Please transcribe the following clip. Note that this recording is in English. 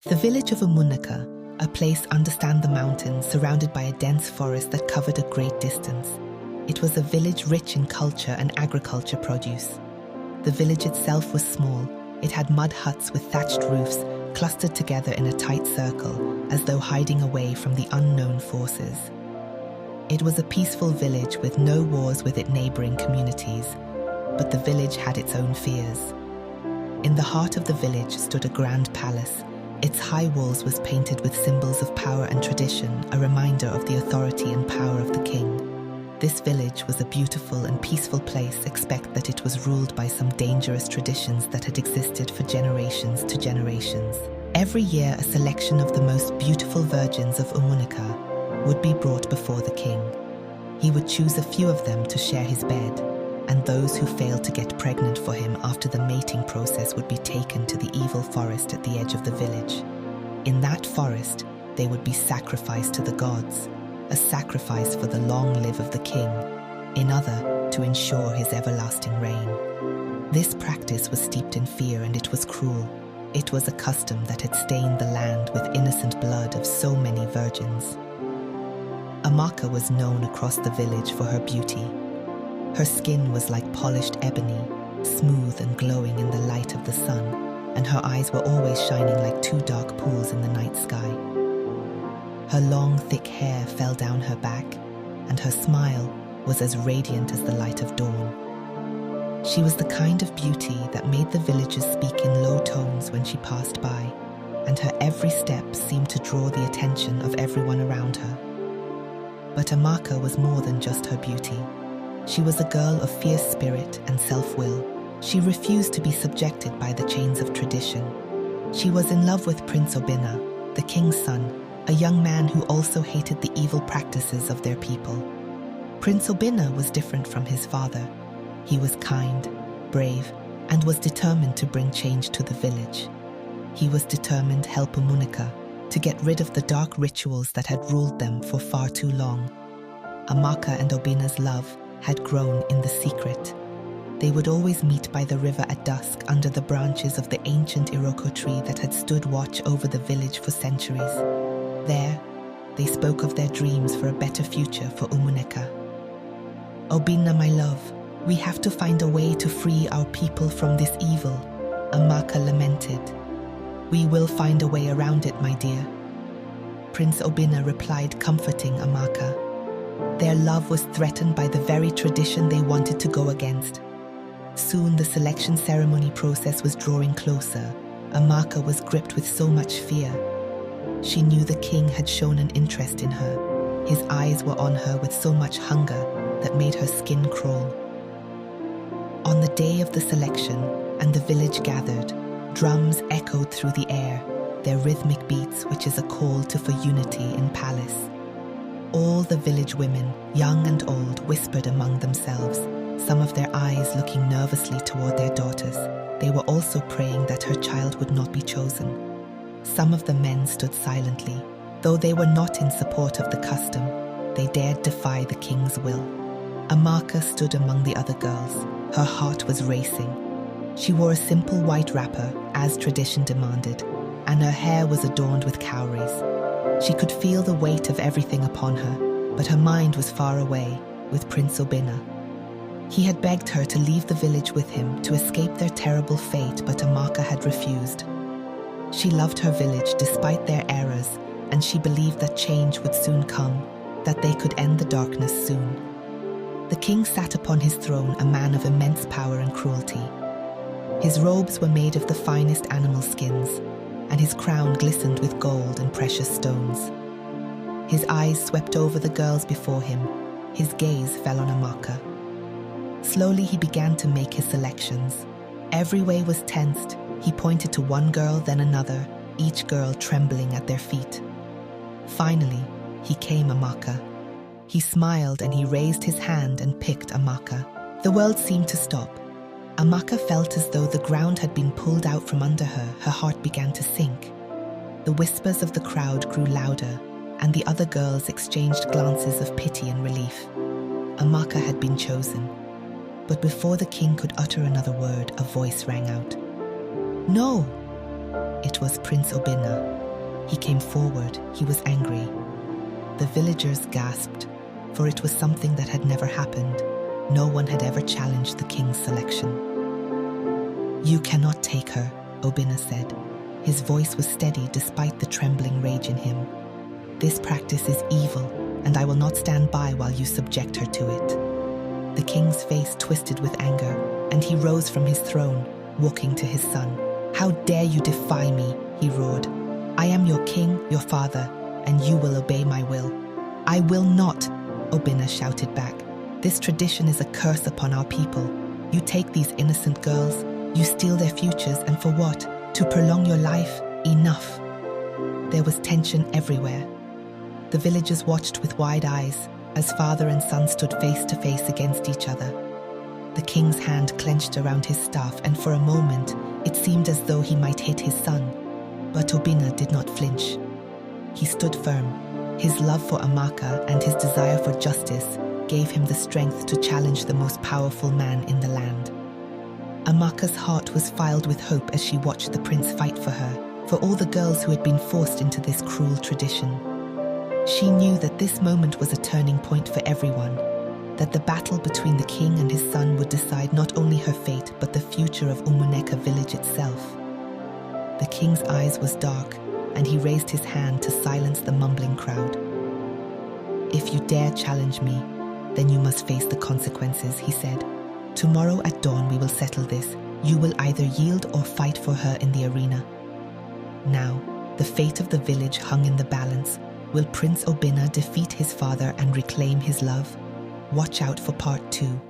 The village of Umunnaka, a place understand the mountains, surrounded by a dense forest that covered a great distance. It was a village rich in culture and agriculture produce. The village itself was small. It had mud huts with thatched roofs, clustered together in a tight circle, as though hiding away from the unknown forces. It was a peaceful village with no wars with its neighboring communities, but the village had its own fears. In the heart of the village stood a grand palace. Its high walls was painted with symbols of power and tradition, a reminder of the authority and power of the king. This village was a beautiful and peaceful place, except that it was ruled by some dangerous traditions that had existed for generations to generations. Every year, a selection of the most beautiful virgins of Umunnaka would be brought before the king. He would choose a few of them to share his bed, and those who failed to get pregnant for him after the mating process would be taken to the evil forest at the edge of the village. In that forest, they would be sacrificed to the gods, a sacrifice for the long life of the king, in order to ensure his everlasting reign. This practice was steeped in fear, and it was cruel. It was a custom that had stained the land with innocent blood of so many virgins. Amaka was known across the village for her beauty. Her skin was like polished ebony, smooth and glowing in the light of the sun, and her eyes were always shining like two dark pools in the night sky. Her long, thick hair fell down her back, and her smile was as radiant as the light of dawn. She was the kind of beauty that made the villagers speak in low tones when she passed by, and her every step seemed to draw the attention of everyone around her. But Amaka was more than just her beauty. She was a girl of fierce spirit and self-will. She refused to be subjected by the chains of tradition. She was in love with Prince Obinna, the king's son, a young man who also hated the evil practices of their people. Prince Obinna was different from his father. He was kind, brave, and was determined to bring change to the village. He was determined to help Umunnaka to get rid of the dark rituals that had ruled them for far too long. Amaka and Obinna's love had grown in the secret. They would always meet by the river at dusk under the branches of the ancient Iroko tree that had stood watch over the village for centuries. There, they spoke of their dreams for a better future for Umunnaka. "Obinna, my love, we have to find a way to free our people from this evil," Amaka lamented. "We will find a way around it, my dear." Prince Obinna replied, comforting Amaka. Their love was threatened by the very tradition they wanted to go against. Soon the selection ceremony process was drawing closer. Amaka was gripped with so much fear. She knew the king had shown an interest in her. His eyes were on her with so much hunger that made her skin crawl. On the day of the selection, and the village gathered, drums echoed through the air, their rhythmic beats, which is a call for unity in palace. All the village women, young and old, whispered among themselves, some of their eyes looking nervously toward their daughters. They were also praying that her child would not be chosen. Some of the men stood silently. Though they were not in support of the custom, they dared defy the king's will. Amaka stood among the other girls. Her heart was racing. She wore a simple white wrapper, as tradition demanded, and her hair was adorned with cowries. She could feel the weight of everything upon her, but her mind was far away, with Prince Obinna. He had begged her to leave the village with him to escape their terrible fate, but Amaka had refused. She loved her village despite their errors, and she believed that change would soon come, that they could end the darkness soon. The king sat upon his throne, a man of immense power and cruelty. His robes were made of the finest animal skins, and his crown glistened with gold and precious stones. His eyes swept over the girls before him. His gaze fell on Amaka. Slowly he began to make his selections. Every way was tensed. He pointed to one girl, then another, each girl trembling at their feet. Finally, he came Amaka. He smiled and he raised his hand and picked Amaka. The world seemed to stop. Amaka felt as though the ground had been pulled out from under her. Her heart began to sink. The whispers of the crowd grew louder, and the other girls exchanged glances of pity and relief. Amaka had been chosen. But before the king could utter another word, a voice rang out. "No!" It was Prince Obinna. He came forward. He was angry. The villagers gasped, for it was something that had never happened. No one had ever challenged the king's selection. "You cannot take her," Obinna said. His voice was steady despite the trembling rage in him. "This practice is evil, and I will not stand by while you subject her to it." The king's face twisted with anger, and he rose from his throne, walking to his son. "How dare you defy me?" he roared. "I am your king, your father, and you will obey my will." "I will not," Obinna shouted back. "This tradition is a curse upon our people. You take these innocent girls, you steal their futures, and for what? To prolong your life? Enough." There was tension everywhere. The villagers watched with wide eyes as father and son stood face to face against each other. The king's hand clenched around his staff, and for a moment it seemed as though he might hit his son. But Obinna did not flinch. He stood firm. His love for Amaka and his desire for justice gave him the strength to challenge the most powerful man in the land. Amaka's heart was filled with hope as she watched the prince fight for her, for all the girls who had been forced into this cruel tradition. She knew that this moment was a turning point for everyone, that the battle between the king and his son would decide not only her fate but the future of Umuneka village itself. The king's eyes was dark, and he raised his hand to silence the mumbling crowd. "If you dare challenge me, then you must face the consequences," he said. "Tomorrow at dawn we will settle this. You will either yield or fight for her in the arena." Now, the fate of the village hung in the balance. Will Prince Obinna defeat his father and reclaim his love? Watch out for part 2.